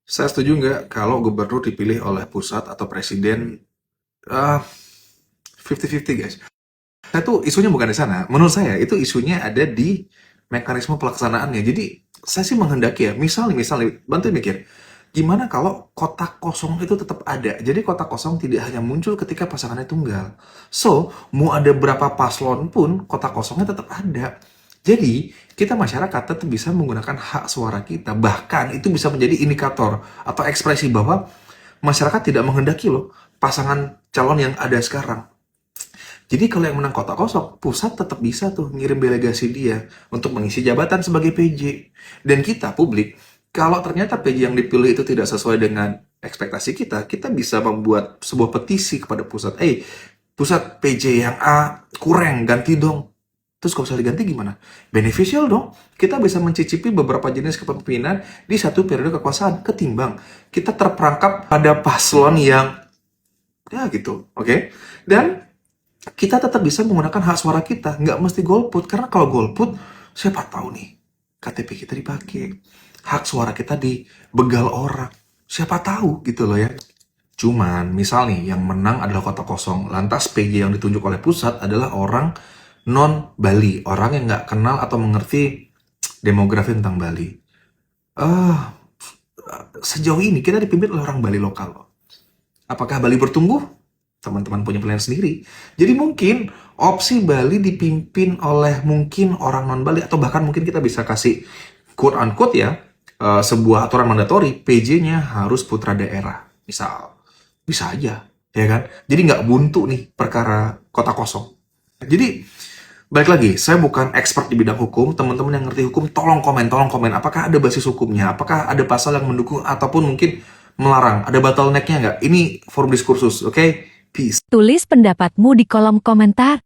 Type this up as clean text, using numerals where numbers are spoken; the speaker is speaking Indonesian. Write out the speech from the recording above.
Saya setuju nggak kalau gubernur dipilih oleh pusat atau presiden? 50-50 guys. Saya tuh isunya bukan di sana. Menurut saya itu isunya ada di mekanisme pelaksanaannya. Jadi saya sih menghendaki ya, misalnya, bantu mikir. Gimana kalau kotak kosong itu tetap ada? Jadi kotak kosong tidak hanya muncul ketika pasangannya tunggal. So, mau ada berapa paslon pun, kotak kosongnya tetap ada. Jadi, kita masyarakat tetap bisa menggunakan hak suara kita. Bahkan itu bisa menjadi indikator atau ekspresi bahwa masyarakat tidak menghendaki loh pasangan calon yang ada sekarang. Jadi kalau yang menang kotak kosong, pusat tetap bisa tuh ngirim delegasi dia untuk mengisi jabatan sebagai PJ. Dan kita, publik, kalau ternyata PJ yang dipilih itu tidak sesuai dengan ekspektasi kita, kita bisa membuat sebuah petisi kepada pusat. Pusat PJ yang A kurang, ganti dong. Terus kalau bisa diganti gimana? Beneficial dong. Kita bisa mencicipi beberapa jenis kepemimpinan di satu periode kekuasaan ketimbang kita terperangkap pada paslon yang ya gitu, oke? Dan kita tetap bisa menggunakan hak suara kita, nggak mesti golput. Karena kalau golput, siapa tahu nih, KTP kita dipakai, hak suara kita dibegal orang. Siapa tahu gitu loh ya. Cuman, misal nih, yang menang adalah kota kosong. Lantas PJ yang ditunjuk oleh pusat adalah orang non-Bali. Orang yang nggak kenal atau mengerti demografi tentang Bali. Eh, Sejauh ini kita dipimpin oleh orang Bali lokal loh. Apakah Bali bertumbuh? Teman-teman punya pilihan sendiri. Jadi mungkin opsi Bali dipimpin oleh mungkin orang non-Bali atau bahkan mungkin kita bisa kasih quote unquote ya, sebuah aturan mandatori PJ-nya harus putra daerah. Misal, bisa aja, ya kan? Jadi nggak buntu nih perkara kota kosong. Jadi balik lagi, saya bukan expert di bidang hukum. Teman-teman yang ngerti hukum, tolong komen, tolong komen. Apakah ada basis hukumnya? Apakah ada pasal yang mendukung ataupun mungkin melarang? Ada bottleneck-nya nggak? Ini forum diskursus, oke? Peace. Tulis pendapatmu di kolom komentar.